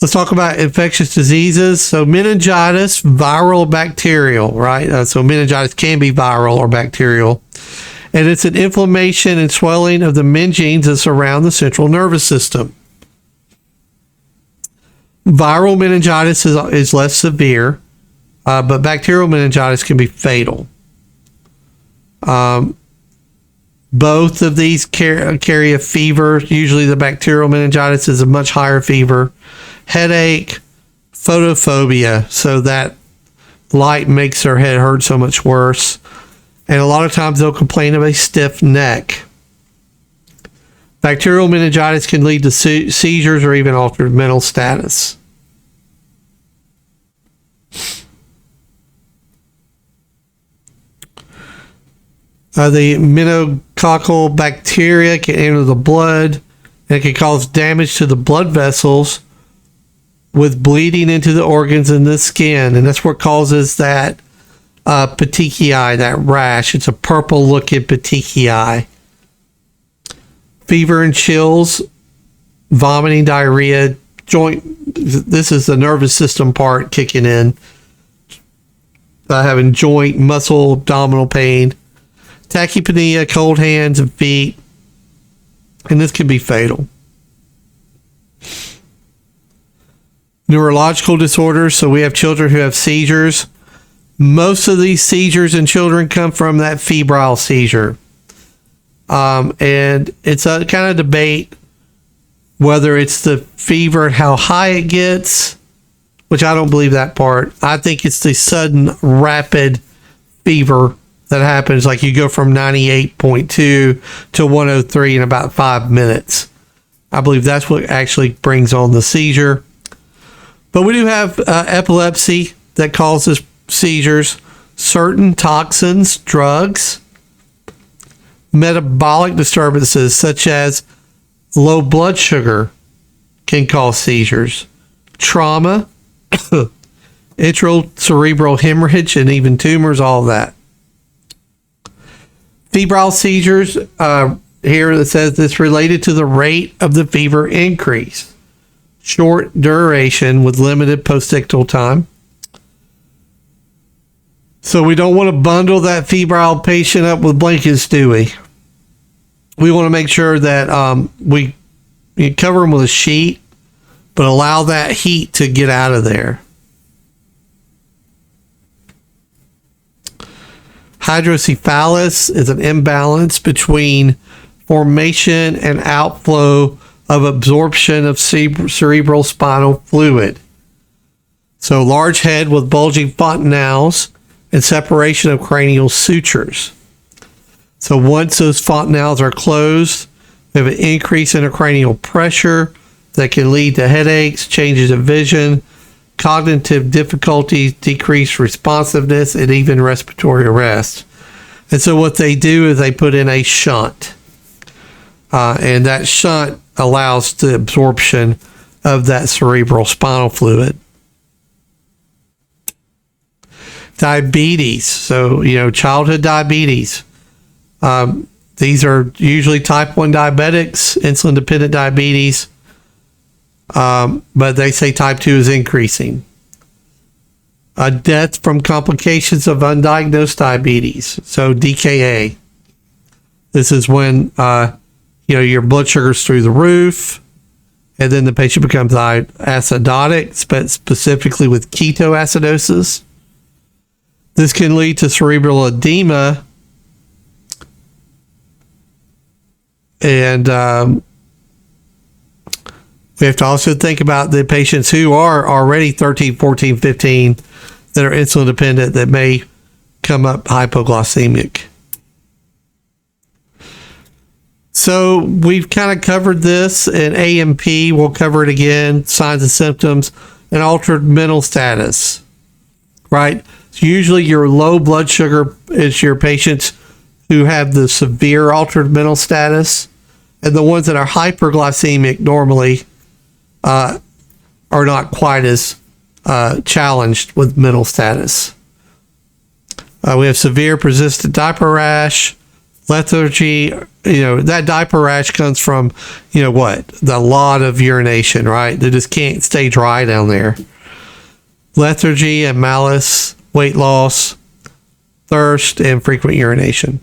Let's talk about infectious diseases. So meningitis, viral, bacterial, right? So meningitis can be viral or bacterial, and it's an inflammation and swelling of the meninges that surround the central nervous system. Viral meningitis is less severe. But bacterial meningitis can be fatal. Both of these carry a fever. Usually the bacterial meningitis is a much higher fever. Headache, photophobia, so that light makes their head hurt so much worse. And a lot of times they'll complain of a stiff neck. Bacterial meningitis can lead to seizures or even altered mental status. The meningococcal bacteria can enter the blood and it can cause damage to the blood vessels with bleeding into the organs and the skin. And that's what causes that petechiae, that rash. It's a purple looking petechiae. Fever and chills, vomiting, diarrhea, joint. This is the nervous system part kicking in. Having joint, muscle, abdominal pain. Tachypnea, cold hands and feet, and this can be fatal. Neurological disorders, so we have children who have seizures. Most of these seizures in children come from that febrile seizure. And it's a kind of debate whether it's the fever and how high it gets, which I don't believe that part. I think it's the sudden, rapid fever that happens, like you go from 98.2 to 103 in about 5 minutes. I believe that's what actually brings on the seizure. But we do have epilepsy that causes seizures, certain toxins, drugs, metabolic disturbances such as low blood sugar can cause seizures, trauma, intracerebral hemorrhage, and even tumors, all of that. Febrile seizures, here it says this related to the rate of the fever increase. Short duration with limited postictal time. So we don't want to bundle that febrile patient up with blankets, do we? We want to make sure that we cover them with a sheet, but allow that heat to get out of there. Hydrocephalus is an imbalance between formation and outflow of absorption of cerebral spinal fluid. So large head with bulging fontanelles and separation of cranial sutures. So once those fontanelles are closed, we have an increase in cranial pressure that can lead to headaches, changes of vision, cognitive difficulties, decreased responsiveness, and even respiratory arrest. And so what they do is they put in a shunt. And that shunt allows the absorption of that cerebral spinal fluid. Diabetes. So, childhood diabetes. These are usually type 1 diabetics, insulin-dependent diabetes. But they say type 2 is increasing. Death from complications of undiagnosed diabetes. So DKA. This is when, your blood sugar's through the roof, and then the patient becomes acidotic, specifically with ketoacidosis. This can lead to cerebral edema, and we have to also think about the patients who are already 13, 14, 15 that are insulin dependent that may come up hypoglycemic. So we've kind of covered this in AEMT. We'll cover it again. Signs and symptoms and altered mental status, right? So usually your low blood sugar is your patients who have the severe altered mental status, and the ones that are hyperglycemic normally are not quite as challenged with mental status. We have severe persistent diaper rash, lethargy. That diaper rash comes from, the lot of urination, right? They just can't stay dry down there. Lethargy and malaise, weight loss, thirst, and frequent urination.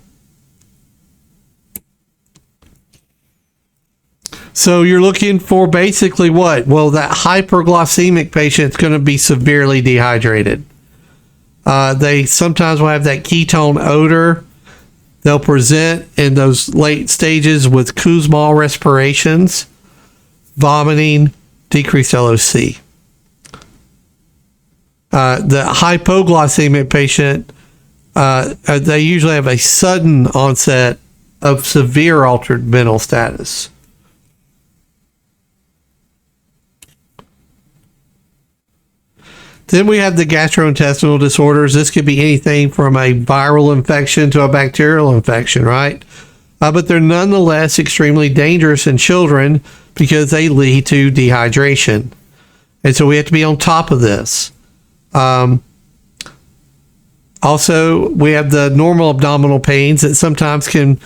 So you're looking for basically what? Well, that hyperglycemic patient is going to be severely dehydrated. They sometimes will have that ketone odor. They'll present in those late stages with Kussmaul respirations, vomiting, decreased LOC. The hypoglycemic patient, they usually have a sudden onset of severe altered mental status. Then we have the gastrointestinal disorders. This could be anything from a viral infection to a bacterial infection, right? But they're nonetheless extremely dangerous in children because they lead to dehydration. And so we have to be on top of this. Also, we have the normal abdominal pains that sometimes can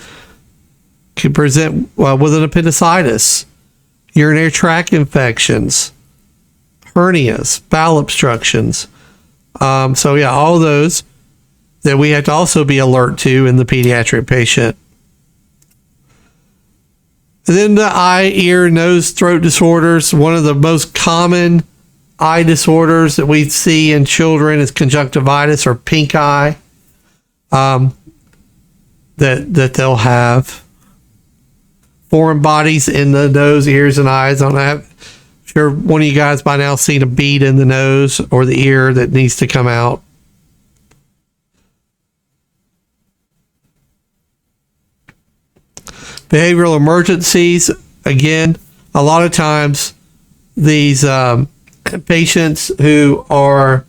present with an appendicitis, urinary tract infections, hernias, bowel obstructions. All those that we have to also be alert to in the pediatric patient. And then the eye, ear, nose, throat disorders. One of the most common eye disorders that we see in children is conjunctivitis or pink eye. That they'll have foreign bodies in the nose, ears, and eyes. I don't have. Sure, one of you guys by now seen a bead in the nose or the ear that needs to come out. Behavioral emergencies. Again, a lot of times these patients who are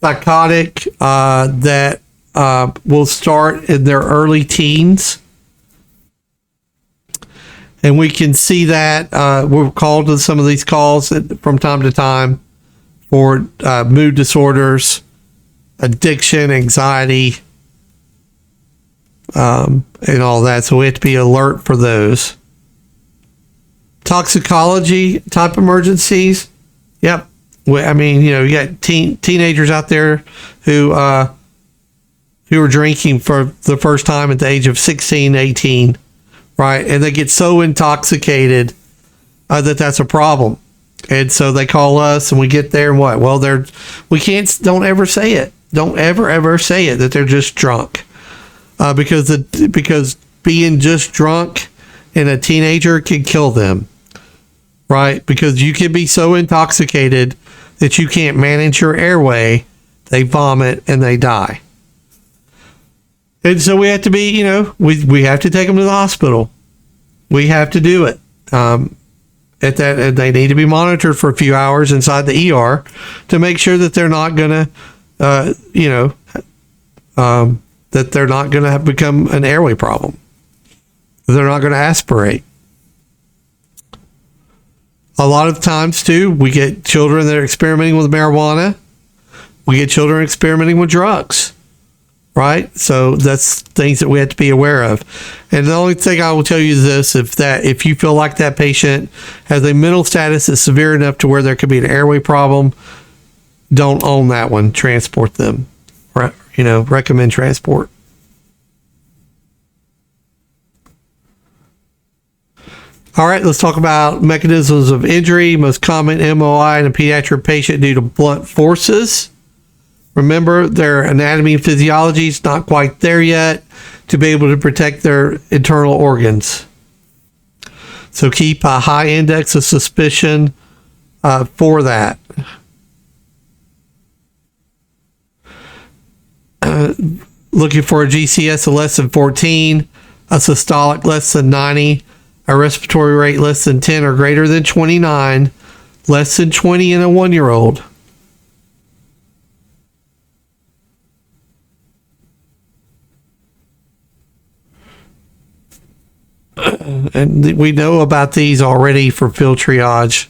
psychotic that will start in their early teens. And we can see that we're called to some of these calls from time to time for mood disorders, addiction, anxiety, and all that. So we have to be alert for those. Toxicology type emergencies. Yep. I mean, you got teenagers out there who are drinking for the first time at the age of 16, 18, right? And they get so intoxicated that's a problem. And so they call us and we get there and what? Well, don't ever say it. Don't ever say it that they're just drunk. Because being just drunk and a teenager can kill them, right? Because you can be so intoxicated that you can't manage your airway, they vomit and they die. And so we have to be, we have to take them to the hospital. We have to do it. They need to be monitored for a few hours inside the ER to make sure that they're not going to, that they're not going to become an airway problem. They're not going to aspirate. A lot of times, too, we get children that are experimenting with marijuana. We get children experimenting with drugs, right? So that's things that we have to be aware of. And the only thing I will tell you is this, if you feel like that patient has a mental status that's severe enough to where there could be an airway problem, don't own that one. Transport them. Recommend transport. All right, let's talk about mechanisms of injury. Most common MOI in a pediatric patient due to blunt forces. Remember, their anatomy and physiology is not quite there yet to be able to protect their internal organs. So keep a high index of suspicion for that. Looking for a GCS of less than 14, a systolic less than 90, a respiratory rate less than 10 or greater than 29, less than 20 in a 1-year-old. And we know about these already for field triage.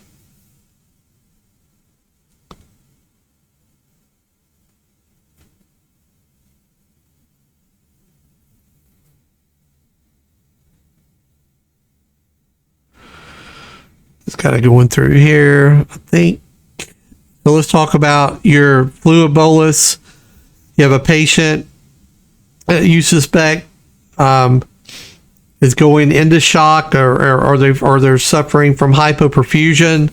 Just kind of going through here, I think. So let's talk about your fluid bolus. You have a patient that you suspect is going into shock or they're suffering from hypoperfusion.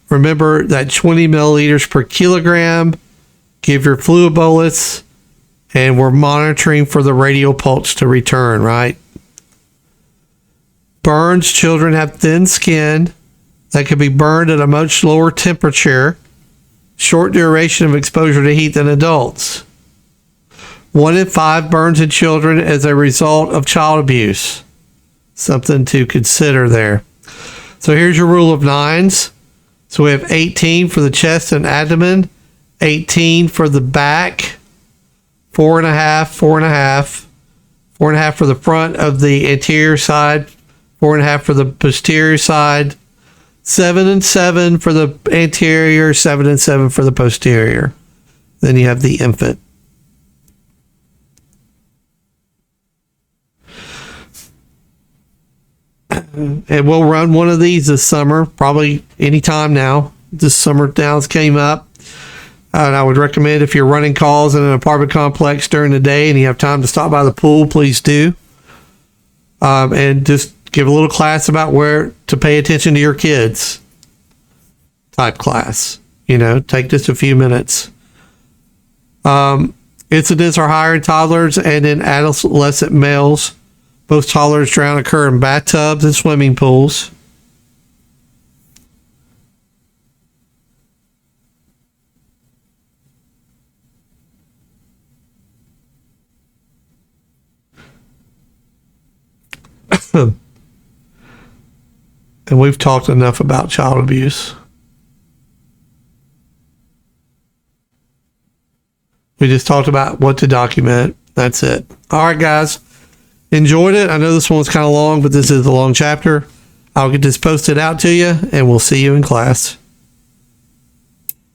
Remember that 20 milliliters per kilogram. Give your fluid bolus, and we're monitoring for the radial pulse to return, right? Burns, children have thin skin that can be burned at a much lower temperature, short duration of exposure to heat than adults. 1 in 5 burns in children as a result of child abuse. Something to consider there. So here's your rule of 9s. So we have 18 for the chest and abdomen, 18 for the back, 4.5, 4.5, 4.5 for the front of the anterior side, 4.5 for the posterior side, 7 and 7 for the anterior, 7 and 7 for the posterior. Then you have the infant. And we'll run one of these this summer, probably anytime now. This summer downs came up. And I would recommend if you're running calls in an apartment complex during the day and you have time to stop by the pool, please do. And just give a little class about where to pay attention to your kids type class. Take just a few minutes. Incidents are higher in toddlers and in adolescent males. Both toddlers drown occur in bathtubs and swimming pools. And we've talked enough about child abuse. We just talked about what to document. That's it. All right, guys. Enjoyed it. I know this one's kind of long, but this is a long chapter. I'll get this posted out to you, and we'll see you in class.